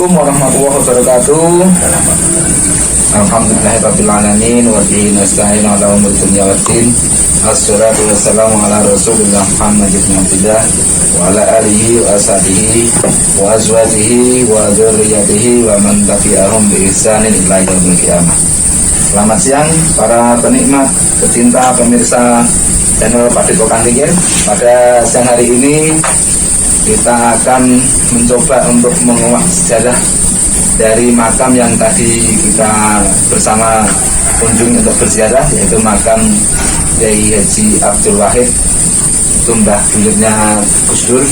Assalamualaikum warahmatullahi wabarakatuh. Alhamdulillahirabbil alamin wa bihi nasta'inu ala umuri dunya waddin. Assalatu wassalamu ala Rasulillah Muhammad ibn Abdillah wa ala alihi wa ashabihi wa azwajihi wa dzurriyyatihi wa man tabi'ahum bi ihsanin ila yaumil qiyamah. Selamat siang para penikmat, pecinta, pemirsa channel Padepokan Ringin. Pada siang hari ini kita akan mencoba untuk menguak sejarah dari makam yang tadi kita bersama kunjungi untuk berziarah, yaitu makam Kiai Haji Abdul Wahid, Tumbah Buyutnya Gus Dur,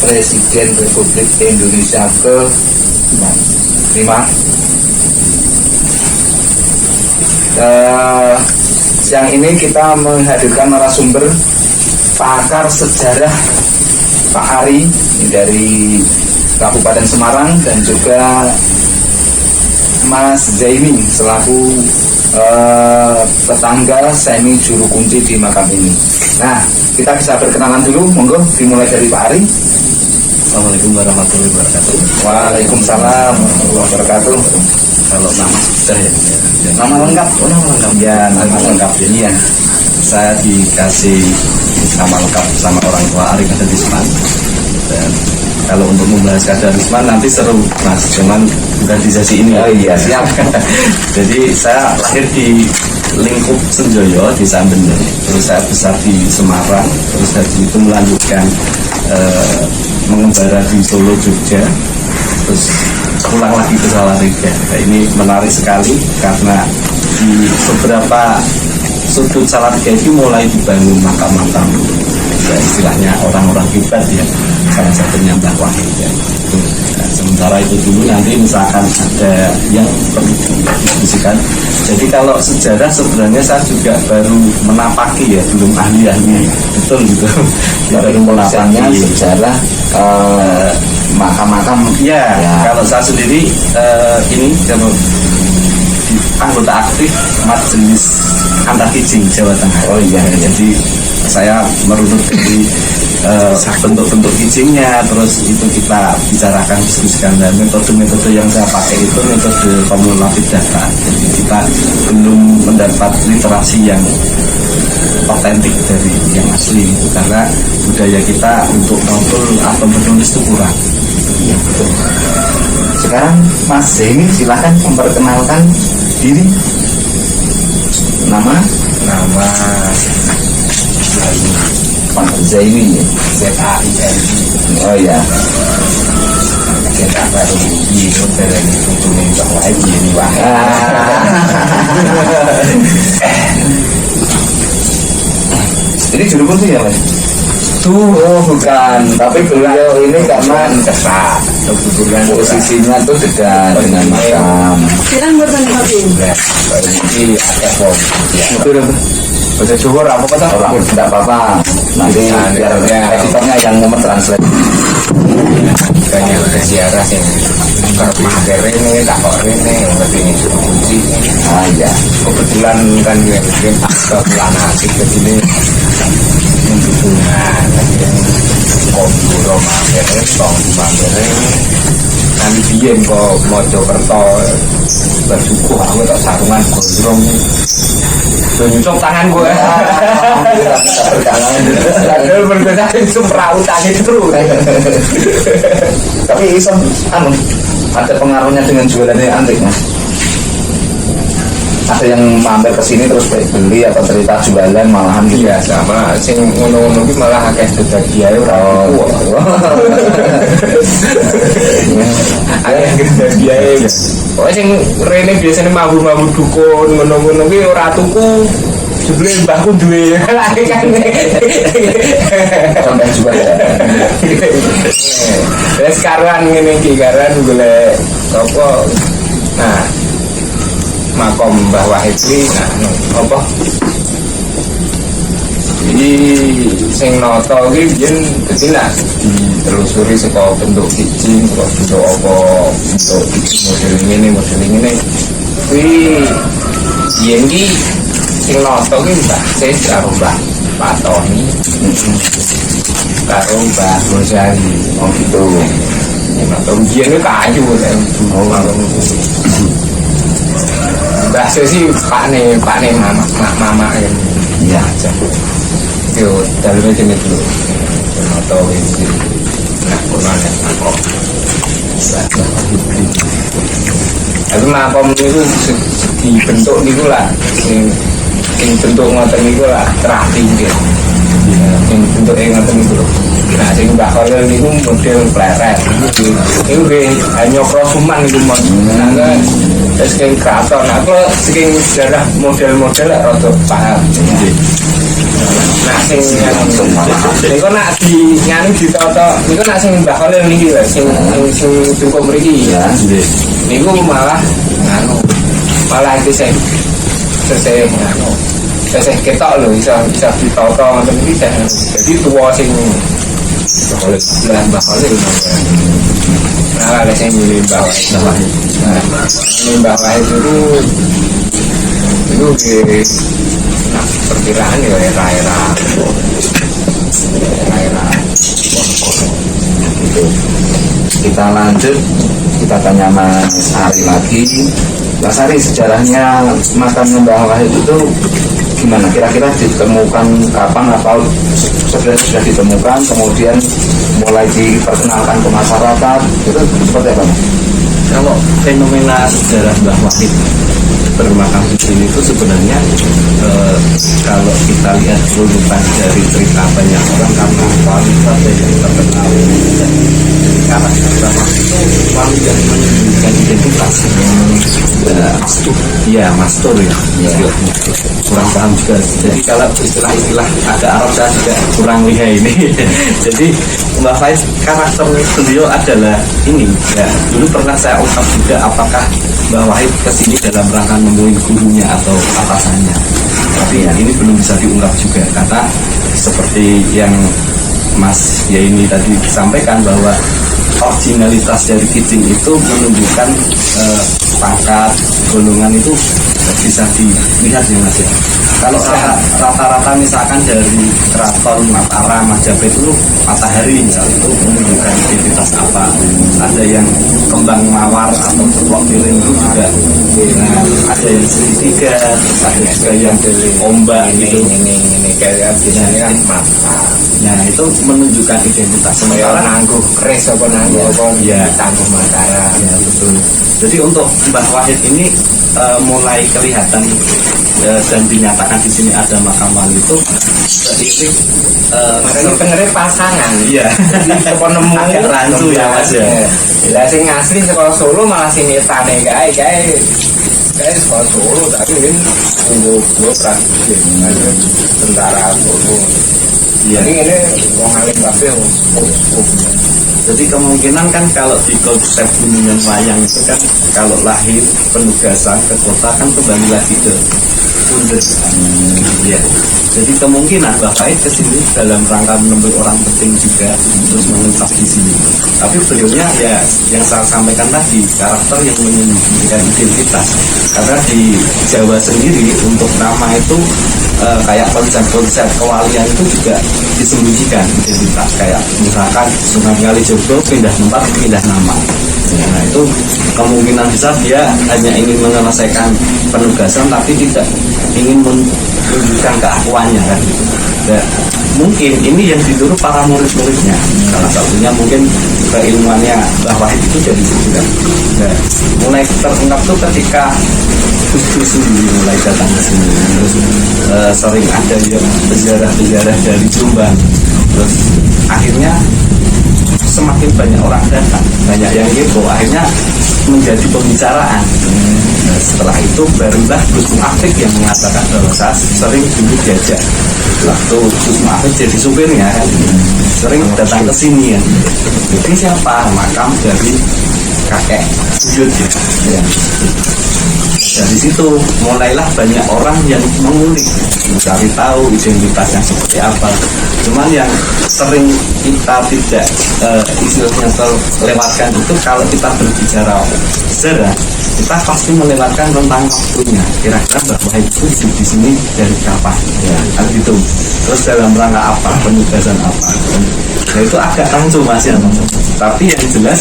Presiden Republik Indonesia ke-5. Siang ini kita menghadirkan narasumber pakar sejarah Pak Ari dari Kabupaten Semarang, dan juga Mas Zaimi selaku tetangga semi juru kunci di makam ini. Nah, kita bisa berkenalan dulu, monggo dimulai dari Pak Ari. Assalamualaikum warahmatullahi wabarakatuh. Waalaikumsalam warahmatullahi wabarakatuh. Kalau nama sudah ya. Nama lengkap? Oh, nama lengkap. Ya, nama lengkap. Jadi ya, saya dikasih nama lengkap sama orang tua Ari Kadarisman. Dan kalau untuk membahas Kadarisman nanti seru, Mas. Cuman bukan di sesi ini. Oh iya, siap. Jadi saya lahir di lingkup Senjoyo di Sambender. Terus saya besar di Semarang. Terus dari itu melanjutkan mengembara di Solo, Jogja. Terus pulang lagi ke Salatiga. Nah, ini menarik sekali karena di beberapa sudut Salatiga itu mulai dibangun makam-makam, ya, istilahnya orang-orang hebat ya. Salah satunya Mbah Wahid ya. Nah, sementara itu dulu, nanti misalkan ada yang perlu didiskusikan. Jadi kalau sejarah sebenarnya saya juga baru menapaki ya, belum ahli-ahli betul gitu. baru menapaki sejarah makam-makam. Ya, kalau saya sendiri ini kalau anggota aktif Majelis Antar Kijing Jawa Tengah. Oh iya, jadi saya merunut dari bentuk-bentuk kijingnya, terus itu kita bicarakan, diskusikan, dan metode-metode yang saya pakai itu metode kumulatif data. Jadi kita belum mendapat literasi yang otentik dari yang asli itu, karena budaya kita untuk novel atau menulis itu kurang. Iya, betul. Sekarang Mas Zaimi silahkan memperkenalkan diri. Nama Pak Zaimi ya. ZAIMI. Oh ya. Kita baru di hotel ini kunjungin bahwa ini wah. Ini juru kunci ya, Mas? Oh bukan, tapi beliau ini karena dekat, kebetulan posisinya tuh dekat dengan makam. Sekarang bertanya lagi. Ini ada form. Betul. Bahasa Jawa apa kata? Orang tidak apa-apa. Nanti biar editornya yang mau translate. Banyak ziarah yang kermah ini, tak kok ini, ngerti ini kunci. Ah ya. Kebetulan kan mungkin ke bulan asik ke sini hubungan yang konduro mampir, tong mampir. Nanti biyen kok Mojokerto bersyukur aku tak sarungan gondrong. Tunjuk tangan gue. Padahal berbeda itu perautan itu. Tapi iso ada pengaruhnya dengan jualannya antik, Mas. Ada yang mampir ke sini terus beli atau cerita jualan malahan gitu. Iya, sama sing ngono-ngono ki malah akeh kedagian ora. Akeh kedagian. Oh, sing rene biasane mabur-mabur dukun ngono-ngono ki ora tuku. Jebule mbahku duwe lagi kan. Sampai jual ya. Wes karuan ngene iki karuan golek apa. Nah, makom Mbah Wahid iki apa? Jadi sing nata iki biyen dadi nak ditelusuri saka bentuk kijing, saka bentuk apa, bentuk kijing model ngene. Kuwi biyen iki sing nata iki Mbah Sis karo Mbah Patoni karo Mbah Gozali. Oh gitu. atau biar kayu kan. Bahasa sih pak nih mama kan. Iya. Yo dalamnya jenis dulu. Atau ini nak konon ya kok. Tapi makom itu dibentuk niku lah, sing bentuk ngoten niku lah terapi gitu. Sing bentuk ngoten niku lho. Nah sing Mbak Khalil niku model pleret. Iku hanya prosuman niku mon. Nah sing kraton aku sing sejarah model-model rada paham. Nah sing niku nak di nganu ditata niku nak sing Mbak Khalil niki lho sing cukup mriki ya. Niku malah nganu malah iki sing seseh nganu seseh ketok lho iso ditata ngoten iki jadi tuwa sing Khalil lan Mbak Khalil nah ada sing milih Mbak Wahid nah Mbak Wahid itu nah perkiraan ya era Kita lanjut, kita tanya Mas Ari lagi. Mas Ari, sejarahnya makamnya Mbah Wahid itu gimana? Kira-kira ditemukan kapan atau sebenarnya sudah ditemukan kemudian mulai diperkenalkan ke masyarakat itu seperti apa? Kalau fenomena sejarah Mbah Wahid bermakam di sini itu sebenarnya kalau kita lihat runutan dari cerita banyak orang karena wali yang terkenal karena Mbah Wahid itu wali yang menunjukkan identitas ya mastur ya kurang paham juga jadi kalau istilah-istilah agak Arab saya juga kurang lihai ini jadi Mbah Wahid karakter beliau adalah ini ya dulu pernah saya ungkap juga apakah Mbah Wahid kesini dalam rangka nemuin gurunya atau atasannya tapi ya ini belum bisa diungkap juga karena seperti yang Mas ya ini tadi disampaikan bahwa originalitas dari Kijing itu menunjukkan pangkat golongan itu bisa dilihat ya Mas ya kalau rata-rata misalkan dari keraton Mataram Majapahit itu matahari misalnya itu menunjukkan identitas apa ada yang kembang mawar atau sebuah piring itu juga nah, ada yang segitiga ada juga yang ombak gitu ini kayak biasanya kan mata nah itu menunjukkan identitas sementara nangguh keris apa nangguh apa ya tangguh Mataram ya betul jadi untuk Mbah Wahid ini mulai kelihatan dan dinyatakan di sini ada makam wali itu seiring makanya pengennya pasangan iya apa nemu agak rancu ya Mas ya lah sing asli sekolah Solo malah sing etane kae sekolah Solo tapi ini gue praktis tentara Solo iya ini wong alim kabeh jadi kemungkinan kan kalau di konsep Gunungan Wayang itu kan kalau lahir penugasan ke kota kan kembali lagi ke Pundet ya. Jadi kemungkinan Mbah Wahid kesini dalam rangka menemui orang penting juga terus mengintas di sini. Tapi beliaunya ya yang saya sampaikan tadi karakter yang menunjukkan identitas. Karena di Jawa sendiri untuk nama itu kayak konsep-konsep kewalian itu juga disembunyikan identitas kayak misalkan Sunan Kalijogo pindah tempat pindah nama. Nah itu kemungkinan besar dia hanya ingin menyelesaikan penugasan tapi tidak ingin menunjukkan keakuannya kan gitu. Nah, mungkin ini yang ditiru para murid-muridnya salah satunya mungkin keilmuannya Mbah Wahid itu dari situ kan. Nah, mulai terungkap tuh ketika Gus sendiri mulai datang ke sini terus sering ada yang peziarah dari Jombang terus akhirnya semakin banyak orang datang banyak yang kepo akhirnya menjadi pembicaraan setelah itu barulah Gus Muafik yang mengatakan bahwa saya sering dulu diajak waktu Gus Muafik jadi supirnya kan sering datang ke sini kan jadi siapa makam dari kakek sujud ya. Dari situ mulailah banyak orang yang mengulik mencari tahu identitasnya seperti apa. Cuman yang sering kita tidak istilahnya terlewatkan itu kalau kita berbicara sejarah kita pasti melewatkan rentang waktunya. Kira-kira bahwa itu di sini dari kapan? Ya, kan gitu. Terus dalam rangka apa? Penugasan apa? Nah itu agak rancu Mas ya. Tapi yang jelas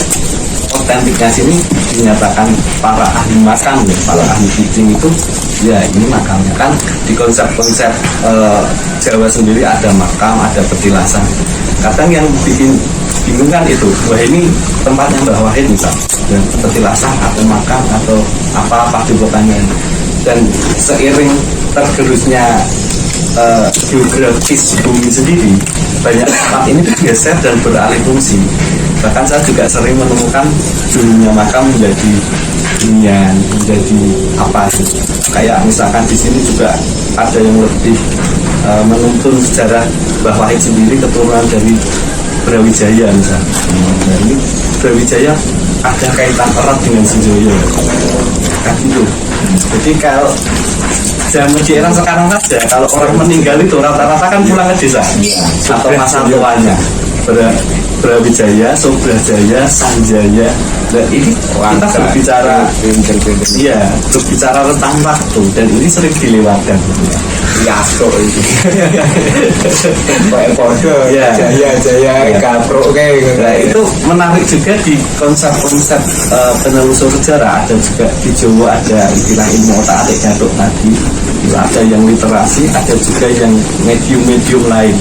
otentiknya sini dinyatakan para ahli makam ya, para ahli pitching itu ya ini makamnya kan di konsep-konsep Jawa sendiri ada makam, ada petilasan. Kadang yang bikin bingung kan itu, wah ini tempatnya Mbah Wahid misal, dan petilasan atau makam atau apa padepokannya. Dan seiring tergerusnya geografis bumi sendiri, banyak tempat ini bergeser dan beralih fungsi. Bahkan saya juga sering menemukan dulunya makam menjadi hunian, menjadi apa gitu. Kayak misalkan di sini juga ada yang lebih menuntun sejarah Mbah Wahid sendiri keturunan dari Brawijaya misalnya. Jadi Brawijaya ada kaitan erat dengan Senjoyo. Kan gitu. Jadi kalau zaman di era sekarang saja, kalau orang meninggal itu rata-rata kan pulang ke desa atau masa tuanya. Brawijaya, Sobrajaya, Sanjaya. Dan ini kita berbicara, iya, berbicara tentang waktu dan ini sering dilewatkan. Yasko itu. Kayak kode, jaya, kaprok kayak gitu. Nah, itu menarik juga di konsep-konsep penelusur sejarah. Ada juga di Jawa ada istilah ilmu otak-atik gadok tadi. Ada yang literasi, ada juga yang medium-medium lain.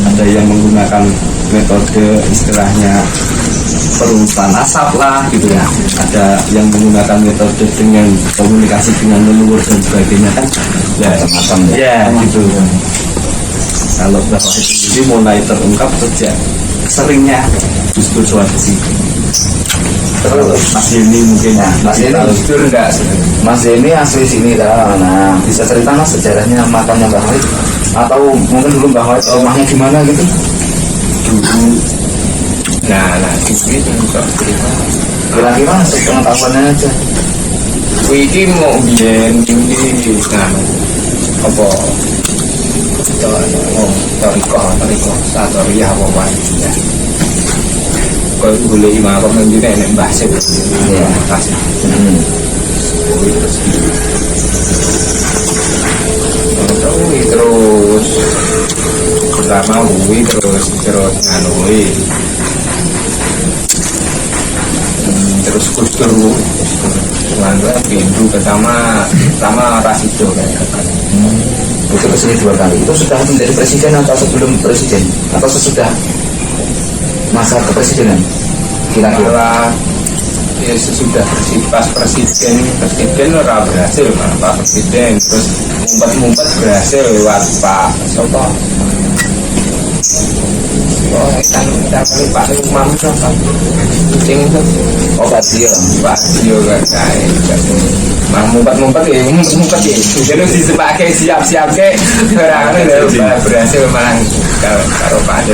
Ada yang menggunakan metode istilahnya perunutan asap lah gitu ya. Ada yang menggunakan metode dengan komunikasi dengan leluhur dan sebagainya kan. Ya, macam ya gitu. Kalau Mbah Wahid sendiri mulai terungkap sejak seringnya justru suatu situ. Terus Mas Yeni mungkin ya, Mas Yeni jujur enggak Mas Yeni asli sini dah. Nah, bisa cerita Mas sejarahnya makamnya Mbah Wahid, atau mungkin dulu Mbah Wahid rumahnya gimana gitu? dulu. Nah ini bisa cerita. Kira-kira sepengetahuannya aja. Wiki mau biyen ini nah apa Toriko Satoriah apa wae ya. Kau boleh imam apa juga enak bahasa ya kasih. Terus pertama hui terus nganui terus kustur Selangor pintu pertama Rasido itu kesini 2 kali. Itu sudah menjadi presiden atau sebelum presiden atau sesudah masa kepresidenan kira-kira? Ya sesudah pas presiden ora berhasil Pak Presiden, terus ngumpet berhasil lewat Pak Sopo. Oh, kan Pak Umam kan. Sing itu Pak Dio kan kayak. Ngumpet ya. Jadi disepake siap-siap ke barang berhasil malah karo Pak.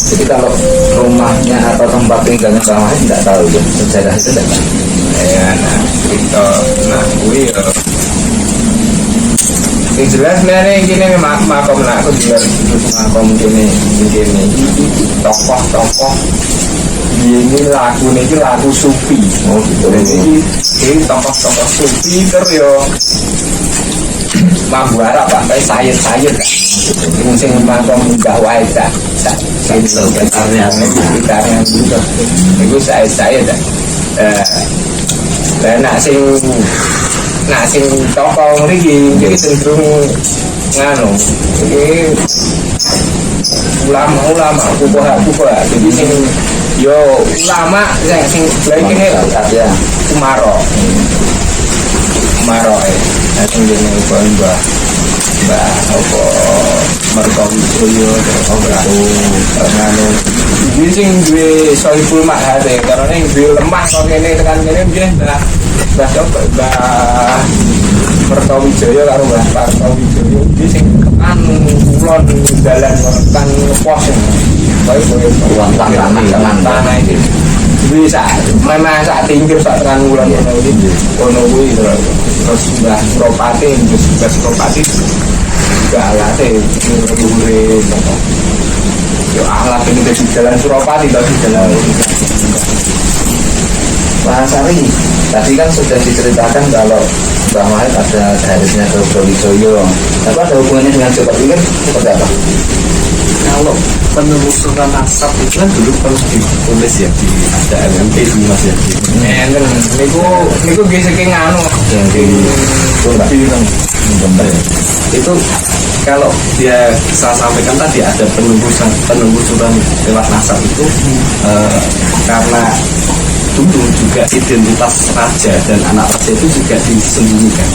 Jadi kalau rumahnya atau tempat tinggalnya Mbah Wahid tidak tahu ya, sejarah itu tidak tahu. Ya, itu gue yang jelas sebenarnya gini makom aku juga makom gini tokoh ini lagu sufi. Oh gitu. Ini tokoh sufi terus yo mampu harap Pak sayur kan mungkin makom Mbah Wahid kan sekitarnya juga itu saya dah nak sing tokoh mriki iki cenderung nganu iki ulama kubuha jadi sing yo ulama sing lagi ya Umaro sing dene Mbah apa Mertowi Joyo nganu iki sing duwe Sohibul Ma'had karena yang duwe lemah kok kene tekan kene nggih Mbah Mertowi Joyo karo Mbah Mertowi Joyo iki sing tekan kulon dalan tekan pos koyo tanah iki bisa memang saat tinggi saat terang bulan ono kuwi terus Mbah Propati juga alatnya ngure yo alat ini dari jalan Suropati dari jalan Pak Sari, tadi kan sudah diceritakan kalau Mbah Wahid ada garisnya ke Brawijaya. Tapi ada hubungannya dengan Joko Tingkir seperti apa? Kalau penelusuran nasab itu kan dulu pernah ditulis ya di ada LMP dulu Mas ya. Enten niku nggih saking anu Dari Jember ya. Itu kalau dia saya sampaikan tadi ada penelusuran lewat nasab itu karena dulu juga identitas raja dan anak raja itu juga disembunyikan.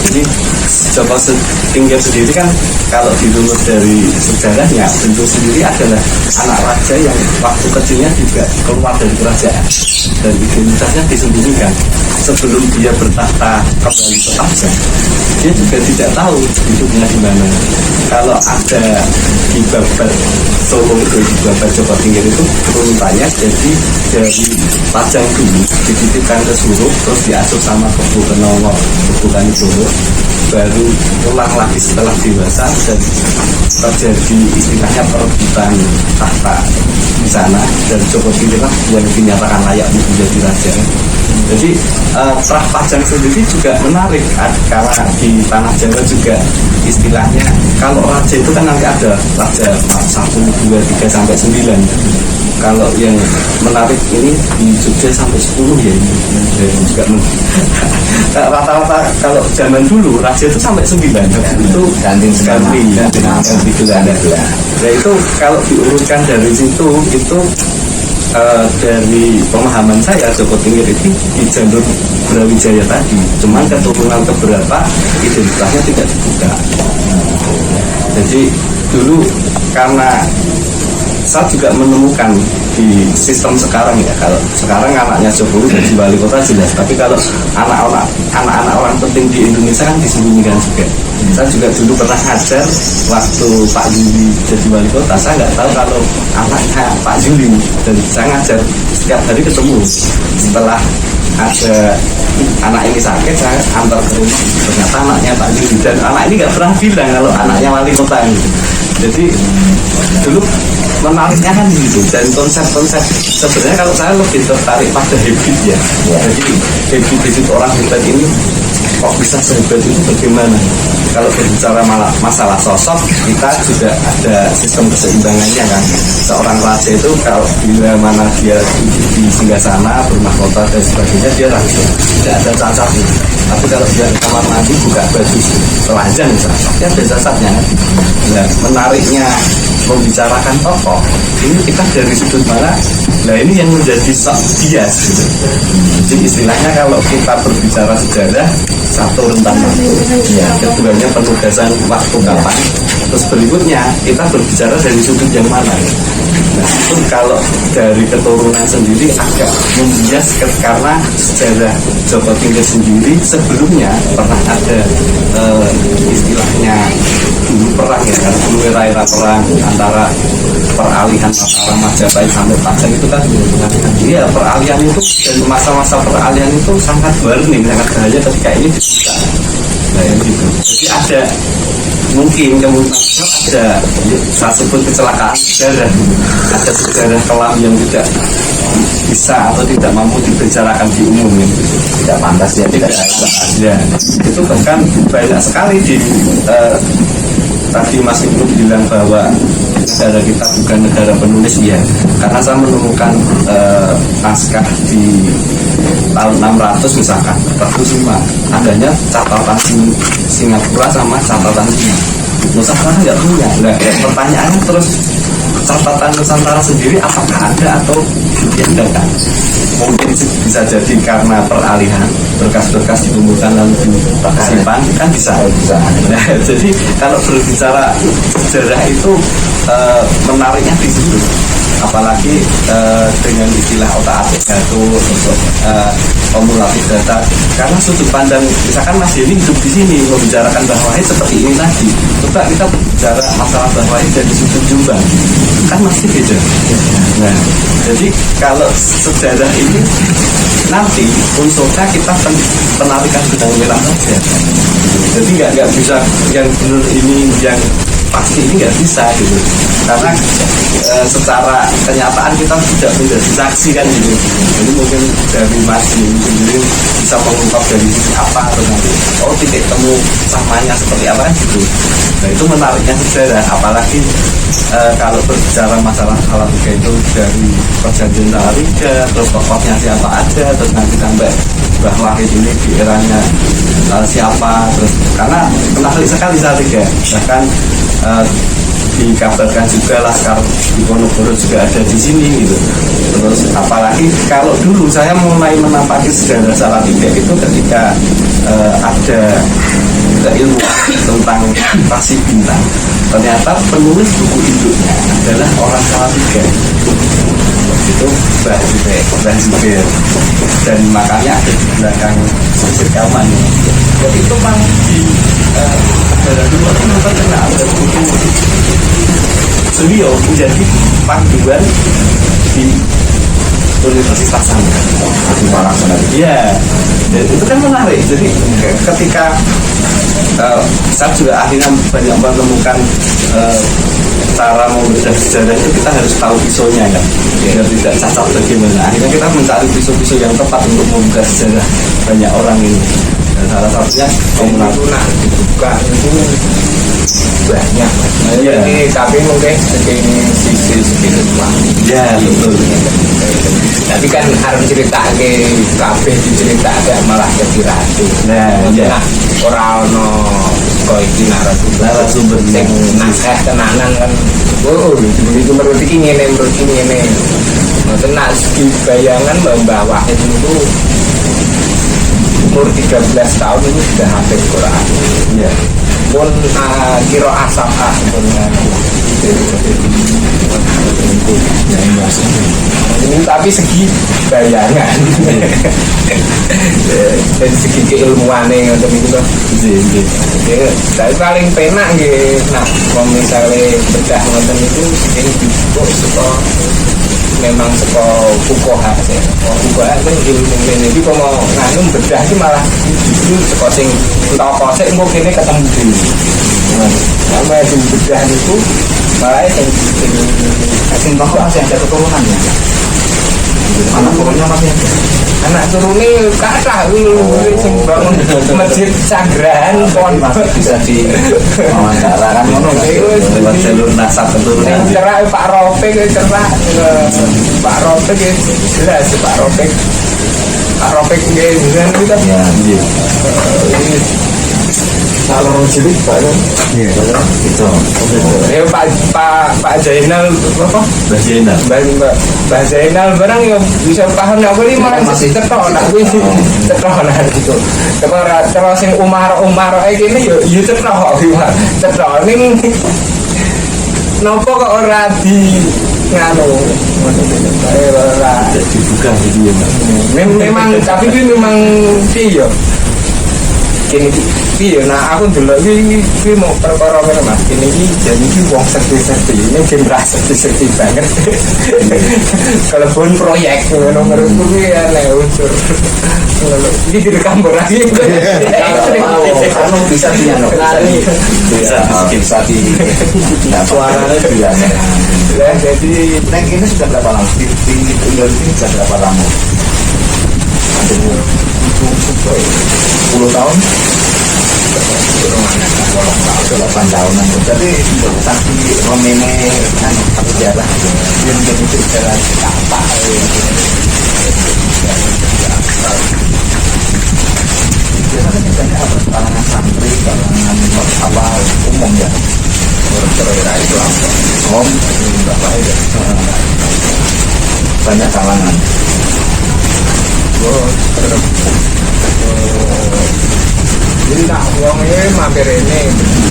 Jadi Joko Tingkir sendiri kan kalau dirunut dari sejarahnya, Bendoro sendiri adalah anak raja yang waktu kecilnya juga keluar dari kerajaan dan identitasnya disembunyikan. Sebelum dia bertahta kembali ke Pajang, dia juga tidak tahu hidupnya di mana. Kalau ada di Babat Solo itu, di Babat Joko Tingkir itu runutannya jadi dari Pajang dulu dititipkan ke Suruh, terus diasuh sama Kebu Kenowo, Kebu Kanigoro, baru pulang lagi setelah dewasa dan terjadi istilahnya perebutan tahta di sana, dan Joko Tingkir yang dinyatakan layak menjadi raja. Jadi Prah Pajang sendiri juga menarik karena di tanah Jawa juga istilahnya kalau raja itu kan nanti ada raja 1, 2, 3 sampai 9. Kalau yang menarik ini di Jogja sampai 10 ya ini. Juga rata-rata kalau zaman dulu raja itu sampai 9 itu Ganti sekali. ganti itu ada. Nah itu kalau diurutkan dari situ itu dari pemahaman saya Joko Tingkir itu di jalur Brawijaya tadi, cuman keturunan keberapa identitasnya tidak dibuka. Jadi dulu karena saya juga menemukan di sistem sekarang ya, kalau sekarang anaknya Jokowi jadi wali kota jelas, tapi kalau anak-anak orang penting di Indonesia kan disembunyikan juga. Saya juga dulu pernah ngajar waktu Pak Juli jadi wali kota, saya nggak tahu kalau anaknya Pak Juli, dan saya ngajar setiap hari ketemu. Setelah ada anak ini sakit, saya antar ke rumah, ternyata anaknya Pak Juli, dan anak ini nggak pernah bilang kalau anaknya wali kota ini. Jadi dulu menariknya kan gitu, dan konsep-konsep sebenarnya kalau saya lebih tertarik pada habit ya. Jadi habit orang hebat ini kok bisa sehebat itu bagaimana? Kalau berbicara masalah sosok, kita juga ada sistem keseimbangannya kan. Seorang raja itu kalau bila mana dia di singgasana, bermahkota dan sebagainya, dia raja, tidak ada cacatnya. Tapi kalau dia di kamar mandi buka baju telanjang misalnya, dia ada cacatnya kan. Nah, menariknya membicarakan tokoh ini kita dari sudut mana? Nah ini yang menjadi sok bias gitu. Jadi istilahnya kalau kita berbicara sejarah, satu rentang waktu, ya, keduanya penugasan waktu kapan, terus berikutnya kita berbicara dari sudut yang mana. Nah itu kalau dari keturunan sendiri agak membias karena sejarah Joko Tingkir sendiri sebelumnya pernah ada istilahnya dulu perang ya kan, dulu era perang antara peralihan antara Majapahit sampai Pajang itu kan. Iya, peralihan itu dan masa-masa peralihan itu sangat warning, sangat bahaya ketika ini dibuka. Nah yang gitu. Jadi ada mungkin kemungkinan ada saya sebut kecelakaan sejarah, ada sejarah kelam yang tidak bisa atau tidak mampu dibicarakan di umum gitu. Tidak pantas ya, tidak ya. Itu bahkan banyak sekali di tadi Mas Ibnu bilang bahwa negara kita bukan negara penulis, ya karena saya menemukan naskah di tahun 600 misalkan terus adanya catatan Singapura sama catatan Cina. Nusantara nggak punya. Nah, pertanyaannya terus catatan Nusantara sendiri apakah ada atau ya enggak kan? Mungkin bisa jadi karena peralihan berkas-berkas dikumpulkan lalu disimpan kan bisa. Nah, jadi kalau berbicara sejarah itu menariknya di situ. Apalagi dengan istilah otak-atik gatul, kumulatif data, karena sudut pandang misalkan Mas Yeni hidup di sini membicarakan Mbah Wahid seperti ini tadi, coba kita bicara masalah Mbah Wahid dari sudut Jombang kan masih beda. Nah, jadi kalau sejarah ini nanti unsurnya kita penarikan benang merah saja. Jadi nggak bisa yang benar ini yang pasti ini nggak bisa gitu, karena secara kenyataan kita tidak menjadi saksi kan gitu. Jadi mungkin dari Mas Yim sendiri bisa mengungkap dari sisi apa atau nanti titik temu samanya seperti apa kan gitu. Nah itu menariknya sejarah, apalagi kalau berbicara masalah Salatiga itu dari perjanjian Salatiga, terus tokohnya siapa aja, terus nanti sampai Mbah Wahid ini di eranya siapa, terus karena menarik sekali Salatiga, bahkan dikabarkan juga Laskar Diponegoro juga ada di sini gitu. Terus apalagi kalau dulu saya mulai menampaki sejarah Salatiga itu ketika ada keilmuan tentang rasi bintang, ternyata penulis buku induknya adalah orang Salatiga, itu Mbah Zubair, dan makanya ada di belakang sisir kaman. Jadi itu memang di dalam dulu itu memang terkenal dan buku beliau menjadi panduan di Universitas sana. Iya, dan itu kan menarik. Jadi ketika saya juga akhirnya banyak menemukan cara membedah sejarah itu, kita harus tahu pisaunya kan, biar tidak cacat bagaimana. Akhirnya kita mencari pisau-pisau yang tepat untuk membedah sejarah banyak orang ini. Dan salah satunya komunal dibuka itu banyak. Ini tapi mungkin sisi spiritual. Ya betul. Tapi kan harus cerita ke kabeh diceritakan malah jadi ratu. Nah, ya. Orang no koi di narasumber sing nakeh tenanan kan. Itu menurut ini tenas di bayangan Mbah Wahid itu umur 13 tahun itu sudah hafal Quran. Ya. Pun kira asam pun tapi segi bayangan dan segi keilmuannya untuk itu tapi paling penak gitu. Nah kalau misalnya bedah nonton itu ini dibuka suka memang suka fukoha sih. Fukoha kan ilmu ini kalau mau nganu bedah itu malah justru suka sing toko sih mungkin ini ketemu dulu sama yang bedah itu malah yang toko masih ada keturunan ya. Anak turunnya masih ada. Anak turunnya kata sing bangun masjid Sagrahan pon bisa di wawancara kan ngono lewat jalur nasab keturunan. Cerak Pak Ropek cerak Pak Ropek jelas Pak Ropek nggih kita ya kalau cilik Pak Iya. itu ya Pak Zainal apa Mbak Zainal barang ya bisa paham aku ini malah masih cetok nak kuwi cetok nah gitu kalau sing Umar iki ini ya cetok ning nopo kok ora di nganu ora Dibuka gitu ya. memang tapi ini memang piye ini iya, nah aku dulu ini mau perkara mas ini jadi ini uang serti ini genre serti banget kalau pun proyek menurutku ini aneh unsur ini direkam lagi kamu bisa bisa di suaranya biasa. Jadi Neng ini sudah berapa lama di Indonesia ini sudah berapa lama? 10 tahun 8 tahunan. Jadi saksi romene kan sejarah yang jadi sejarah apa biasanya banyak kalangan santri, kalangan apa umum ya, orang itu apa om berapa ya banyak kalangan. jadi nak uang ini mampir ini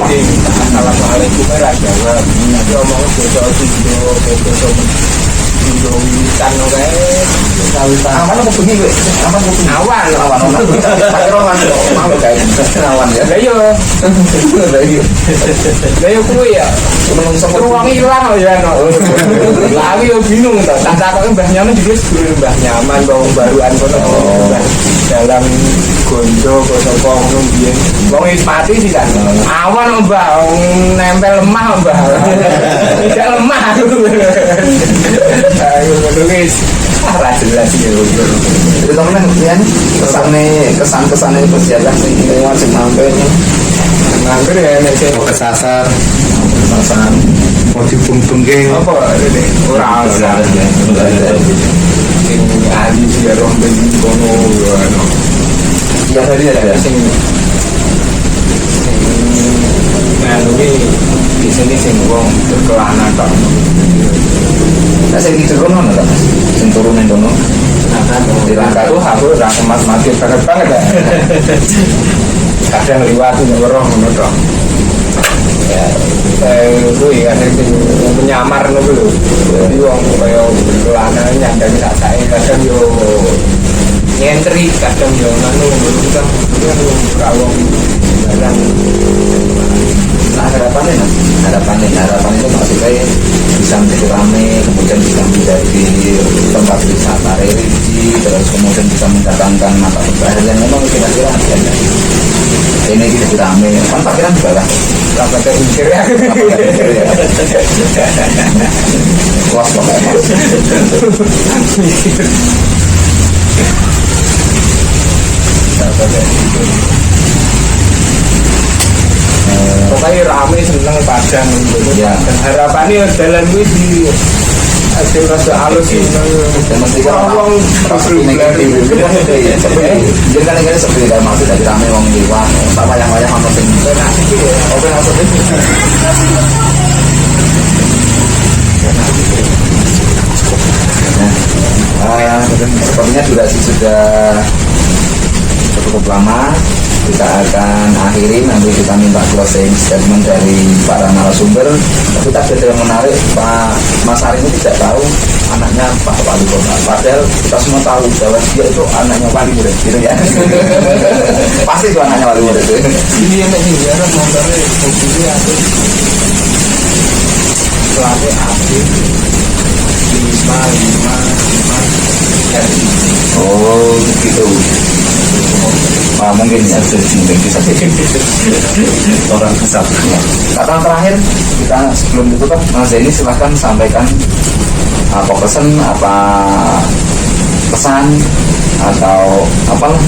assalamualaikum ya jawab nanti omong boso wiwitan Awan apa bunyi gue? awan mau kayak awan ya. Lah yo kuwi ya. Ruang ilang ya no. Lah aku yo bingung to. Tak takoke Mbah Nyaman juga sedulur Mbah Nyaman baruan kono. dalam gonjo kok ngono biyen. Wong wis mati sih kan. Awan Mbak, nempel lemah Mbak. Tidak lemah. Ayo ngono wis. Ora jelas ya. Jadi temen ya kesan-kesannya persiapan sing wajib sampai Nganggur ya nek sing kesasar perasaan mau dibung-bungging apa ini ora ada sing ahli siaran ben kono ono. ya tadi ada Sing nganu di sini sing wong berkelana tok. nah saya gitu kono nggak mas sing turunin kono Di langkah tuh aku udah kemas mati banget ya. Kadang liwat ngeroh ngono tok. Ya, itu ya sing menyamar ngono lho. Jadi wong kaya kelana nyandang sak sae kadang yo nyentri kadang yo ngono kita rawong barang. nah harapannya itu maksudnya bisa menjadi ramai, kemudian bisa menjadi tempat wisata religi, terus kemudian bisa mendatangkan mata pencaharian yang memang kira-kira ada. Ini jadi ramai, kan parkiran juga lah. Apa teh mikir ya. Luas pokoknya mas. Pokoknya rame seneng padang Ya. dan harapannya jalan gue di hasil rasa halus sih Dan mesti kan wong seperti negatif. Jadi kan ini seperti kayak maksud dari ramai wong liwat, tak wayang-wayang sama sing. Oke maksudnya. Sepertinya durasi sudah cukup lama. Kita akan akhiri, nanti kita minta closing statement dari para narasumber. Tapi tadi ada yang menarik, Pak Mas Ari ini tidak tahu anaknya Pak Wali Kota. Padahal kita semua tahu bahwa dia itu anaknya Wali Murid, gitu ya. Pasti itu anaknya Wali Murid. ini yang sih ya motornya mobilnya aku pelatih aktif 5 Oh, gitu. Mungkin ya, mungkin bisa jadi orang besar. kata terakhir kita sebelum ditutup, Mas Denny silahkan sampaikan apa pesan atau apalah.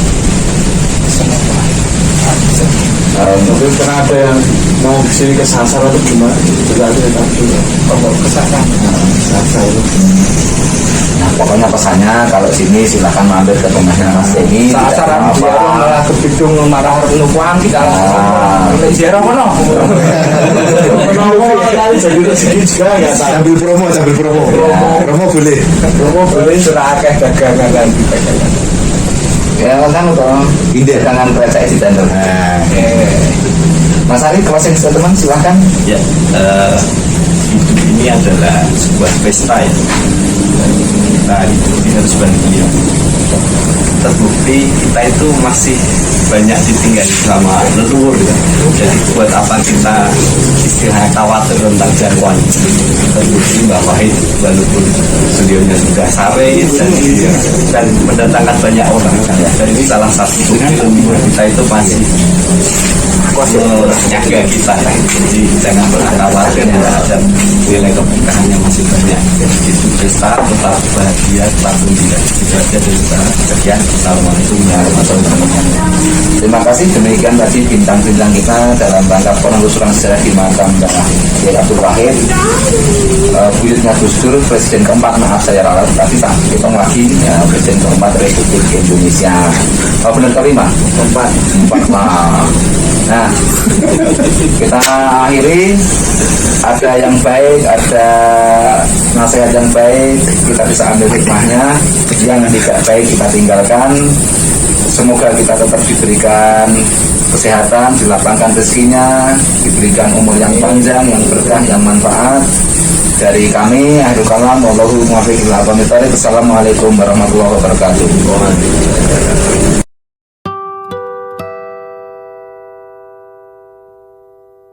Mungkin karena ada yang mau kesini kesasar atau gimana juga ada yang tahu kesana kesasar itu Nah, pokoknya pesannya kalau sini silahkan mampir ke rumahnya Mas Denny. saat saran ziarah malah ke Bidung marah nukuan kita ziarah kono jadi rezeki juga ya sambil promo boleh boleh sudah akeh dagangan lagi Ya kan untuk jangan percaya di tender. Mas Ari closing statement silahkan. ya hidup ini adalah sebuah pesta ya. Kita hidup ini harus bahagia. Terbukti kita itu masih banyak ditinggali sama leluhur ya. Jadi buat apa kita istilahnya khawatir tentang jangkauan. Terbukti Mbak Wahid walaupun studionya sudah sare dan mendatangkan banyak orang kan. Dan ini salah satu bukti bahwa kita itu masih menjaga kita kan. Jadi jangan pernah khawatir terhadap nilai keberkahan yang masih banyak. Itu pesta tetap bahagia, tetap gembira. Itu aja dari saya. Sekian. Assalamualaikum warahmatullahi wabarakatuh. Terima kasih, demikian tadi bintang-bintang kita dalam rangka penelusuran sejarah di makam Kiai Abdul Wahid, buyutnya Gus Dur, Presiden keempat, maaf saya ralat, tapi tak hitung lagi ya, Presiden keempat Republik Indonesia. Benar kelima? Keempat lah. Nah, kita akhiri. Ada yang baik, ada nasihat yang baik, kita bisa ambil hikmahnya. Yang tidak baik kita tinggalkan. Semoga kita tetap diberikan kesehatan, dilapangkan rezekinya, diberikan umur yang panjang, yang berkah, yang manfaat. Dari kami, akhirul kalam, wallahu muwaffiq ila aqwamit thoriq. Assalamualaikum warahmatullahi wabarakatuh.